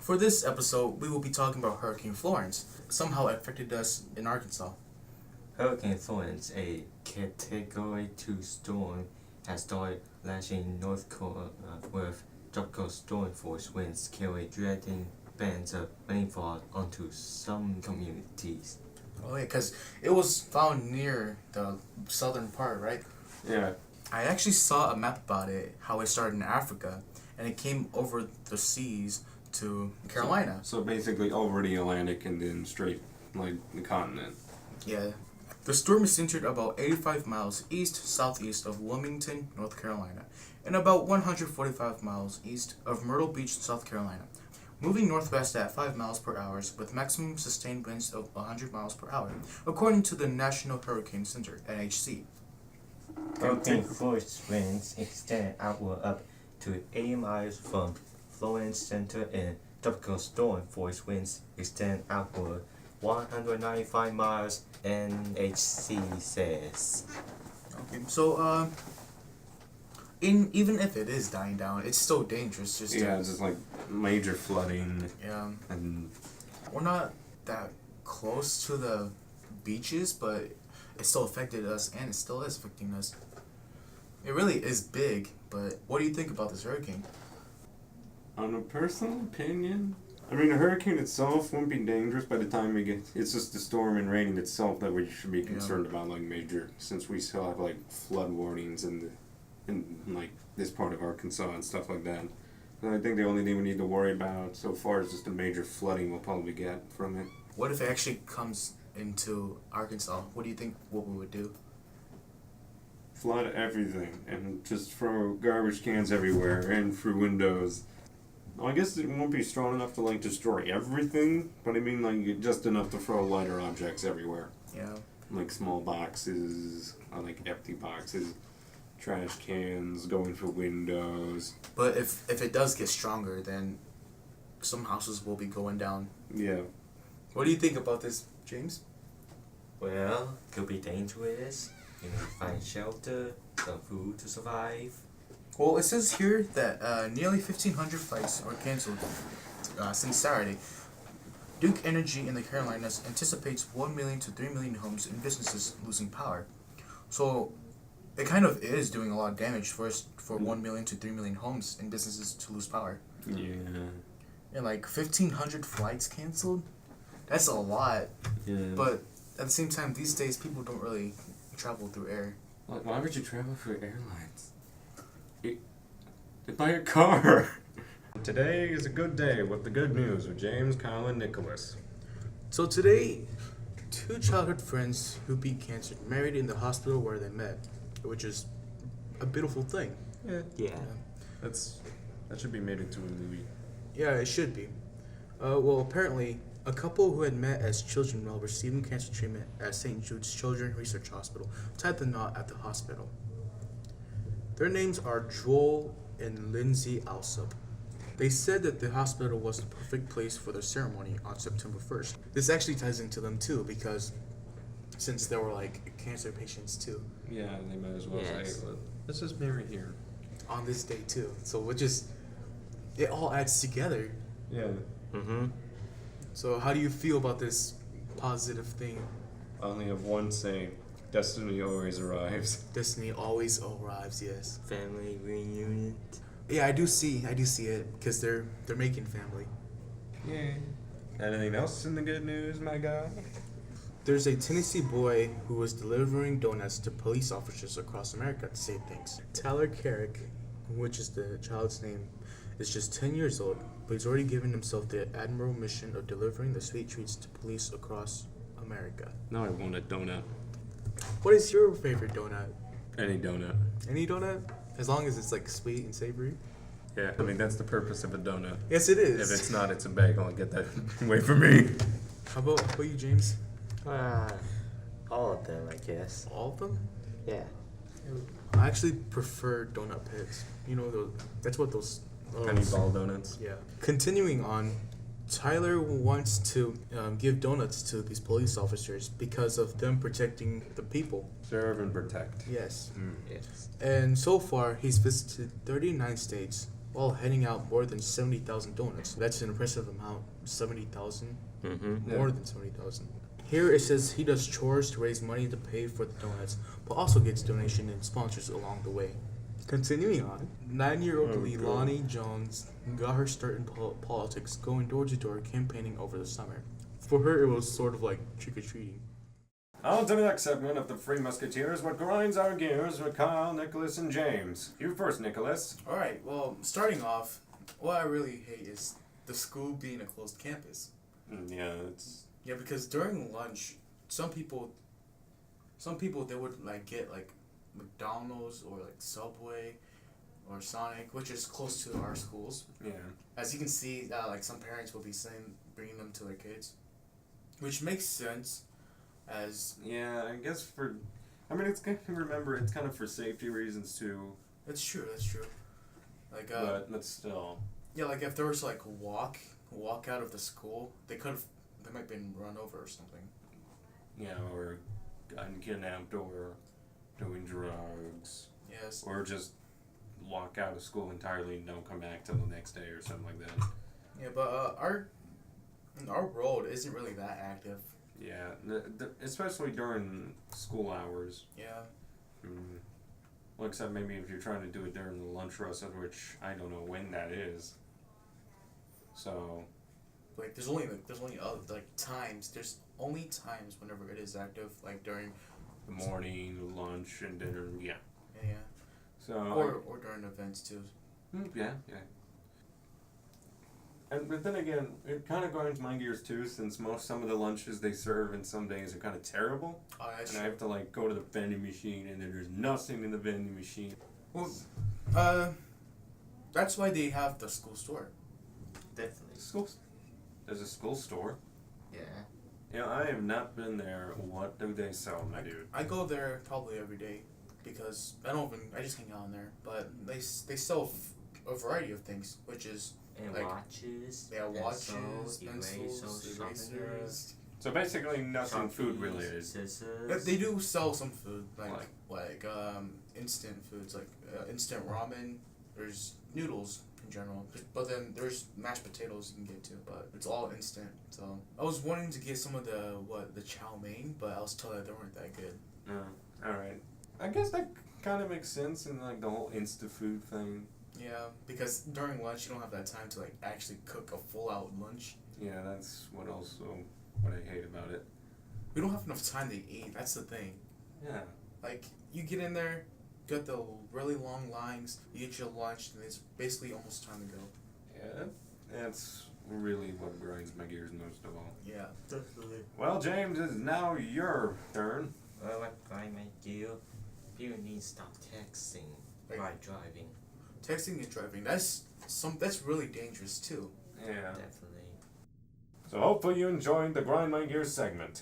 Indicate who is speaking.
Speaker 1: For this episode, we will be talking about Hurricane Florence. Somehow affected us in Arkansas.
Speaker 2: Hurricane Florence, a Category 2 storm, has started lashing North Carolina with tropical storm force winds carrying driving bands of rainfall onto some communities.
Speaker 1: Oh yeah, because it was found near the southern part, right?
Speaker 3: Yeah.
Speaker 1: I actually saw a map about it, how it started in Africa, and it came over the seas to Carolina.
Speaker 3: So basically over the Atlantic and then straight, like, the continent.
Speaker 1: Yeah. The storm is centered about 85 miles east-southeast of Wilmington, North Carolina, and about 145 miles east of Myrtle Beach, South Carolina, moving northwest at 5 miles per hour with maximum sustained winds of 100 miles per hour, according to the National Hurricane Center, NHC.
Speaker 2: Hurricane Florence winds extend outward up to 80 miles from Florence Center, and tropical storm force winds extend outward 195 miles, NHC says.
Speaker 1: Okay, so even if it is dying down, it's still dangerous.
Speaker 3: It's just like major flooding.
Speaker 1: Yeah.
Speaker 3: And
Speaker 1: We're not that close to the beaches, but it still affected us, and it still is affecting us. It really is big, but what do you think about this hurricane?
Speaker 3: on a personal opinion, I mean, the hurricane itself won't be dangerous by the time we get. It's just the storm and raining itself that we should be concerned about, like major, since we still have like flood warnings in like this part of Arkansas and stuff like that. And I think the only thing we need to worry about so far is just the major flooding we'll probably get from it.
Speaker 1: What if it actually comes into Arkansas? What do you think what we would do?
Speaker 3: Flood everything and just throw garbage cans everywhere and through windows. I guess it won't be strong enough to like destroy everything, but I mean like just enough to throw lighter objects everywhere.
Speaker 1: Yeah.
Speaker 3: Like small boxes, or like empty boxes, trash cans going for windows.
Speaker 1: But if it does get stronger, then some houses will be going down.
Speaker 3: Yeah.
Speaker 1: What do you think about this, James?
Speaker 2: Well, could be dangerous. You may find shelter, some food to survive.
Speaker 1: Well, it says here that nearly 1,500 flights are canceled since Saturday. Duke Energy in the Carolinas anticipates 1 million to 3 million homes and businesses losing power. So it kind of is doing a lot of damage for 1 million to 3 million homes and businesses to lose power.
Speaker 3: Yeah.
Speaker 1: And like 1,500 flights canceled? That's a lot.
Speaker 3: Yeah.
Speaker 1: But at the same time, these days people don't really travel through air.
Speaker 3: Like, why would you travel for airlines? Buy a car. Today is a good day with the good news with James, Kyle, and Nicholas.
Speaker 1: So today, two childhood friends who beat cancer married in the hospital where they met, which is a beautiful thing.
Speaker 2: Yeah.
Speaker 3: That should be made into a movie.
Speaker 1: Yeah, it should be. Well, apparently, a couple who had met as children while receiving cancer treatment at St. Jude's Children's Research Hospital tied the knot at the hospital. Their names are Joel and Lindsay Alsop. They said that the hospital was the perfect place for their ceremony on September 1st. This actually ties into them too, because since they were like cancer patients too,
Speaker 3: Yeah, they might as well
Speaker 2: Yes.
Speaker 3: say, let's just marry here.
Speaker 1: on this day too. So it all adds together.
Speaker 3: Yeah.
Speaker 2: Mm-hmm.
Speaker 1: So how do you feel about this positive thing?
Speaker 3: I only have one saying: destiny always arrives.
Speaker 1: Destiny always arrives, yes.
Speaker 2: Family reunion.
Speaker 1: Yeah, I do see it, because they're making family.
Speaker 3: Yay. Anything else in the good news, my guy?
Speaker 1: There's a Tennessee boy who was delivering donuts to police officers across America to say things. Tyler Carrick, which is the child's name, is just 10 years old, but he's already given himself the admirable mission of delivering the sweet treats to police across America.
Speaker 3: Now I want a donut.
Speaker 1: What is your favorite donut?
Speaker 3: Any donut.
Speaker 1: Any donut? As long as it's like sweet and savory.
Speaker 3: Yeah, I mean that's the purpose of a donut.
Speaker 1: Yes, it is.
Speaker 3: If it's not, it's a bagel. Get that away from me.
Speaker 1: How about you, James?
Speaker 2: All of them, I guess.
Speaker 1: All of them?
Speaker 2: Yeah.
Speaker 1: I actually prefer donut pits. You know, that's what those...
Speaker 3: Penny ball donuts.
Speaker 1: Yeah. Continuing on, Tyler wants to give donuts to these police officers because of them protecting the people.
Speaker 3: Serve and protect.
Speaker 1: Yes.
Speaker 2: Yes.
Speaker 1: And so far, he's visited 39 states while handing out more than 70,000 donuts. That's an impressive amount. 70,000?
Speaker 2: Mm-hmm.
Speaker 1: More than 70,000. Here it says he does chores to raise money to pay for the donuts, but also gets donation and sponsors along the way. Continuing on, 9-year-old
Speaker 3: Oh,
Speaker 1: Leilani Jones got her start in politics, going door to door campaigning over the summer. For her, it was sort of like trick or treating.
Speaker 3: On to the next segment of the Three Musketeers, what grinds our gears with Kyle, Nicholas, and James. You first, Nicholas.
Speaker 1: Alright, well, starting off, what I really hate is the school being a closed campus.
Speaker 3: Yeah, it's...
Speaker 1: Yeah, because during lunch, some people they would like get like McDonald's or like Subway or Sonic, which is close to our schools.
Speaker 3: Yeah.
Speaker 1: As you can see, like some parents will be bringing them to their kids, which makes sense. As
Speaker 3: Yeah, I guess for... I mean, it's good to remember, it's kind of for safety reasons, too.
Speaker 1: that's true. Like
Speaker 3: But still...
Speaker 1: yeah, like if there was like walk out of the school, they might have been run over or something.
Speaker 3: Yeah, or gotten kidnapped, or doing drugs.
Speaker 1: Yes.
Speaker 3: Or just walk out of school entirely and don't come back till the next day or something like that.
Speaker 1: Yeah, but our road isn't really that active.
Speaker 3: Yeah, especially during school hours.
Speaker 1: Yeah.
Speaker 3: Well, except maybe if you're trying to do it during the lunch rush, of which I don't know when that is. So.
Speaker 1: Like there's only times. There's only times whenever it is active, like during
Speaker 3: The morning, lunch, and dinner. Yeah.
Speaker 1: yeah.
Speaker 3: So.
Speaker 1: Or during events too.
Speaker 3: Yeah. But then again, it kind of grinds my gears too, since some of the lunches they serve in some days are kind of terrible.
Speaker 1: Oh, that's
Speaker 3: And I
Speaker 1: true.
Speaker 3: have to like go to the vending machine, and then there's nothing in the vending machine.
Speaker 1: Well, that's why they have the school store.
Speaker 2: Definitely.
Speaker 3: There's a school store.
Speaker 2: Yeah.
Speaker 3: You know, I have not been there. What do they sell, my dude?
Speaker 1: I go there probably every day because I just hang out in there. But they sell a variety of things, which is
Speaker 2: And
Speaker 1: like,
Speaker 2: watches.
Speaker 1: watches,
Speaker 2: pencils,
Speaker 1: pencils, erasers.
Speaker 3: So basically, nothing food related.
Speaker 2: Scissors.
Speaker 1: They do sell some food
Speaker 3: Like?
Speaker 1: like instant foods like instant ramen. There's noodles in general, but then there's mashed potatoes you can get too. But it's all instant. So I was wanting to get some of the chow mein, but I was told that they weren't that good.
Speaker 3: All right. I guess that kind of makes sense in like the whole Insta food thing.
Speaker 1: Yeah, because during lunch you don't have that time to like actually cook a full out lunch.
Speaker 3: Yeah, that's what I hate about it.
Speaker 1: We don't have enough time to eat. That's the thing.
Speaker 3: Yeah.
Speaker 1: Like you get in there, got the really long lines. You get your lunch, and it's basically almost time to go.
Speaker 3: Yeah, that's really what grinds my gears most of all.
Speaker 1: Yeah, definitely.
Speaker 3: Well, James, it's now your turn.
Speaker 2: Well, what I might do, people need to stop texting
Speaker 1: Like-
Speaker 2: while driving.
Speaker 1: Texting and driving. That's really dangerous too.
Speaker 3: Yeah.
Speaker 2: Definitely.
Speaker 3: So hopefully you enjoyed the Grind My Gears segment.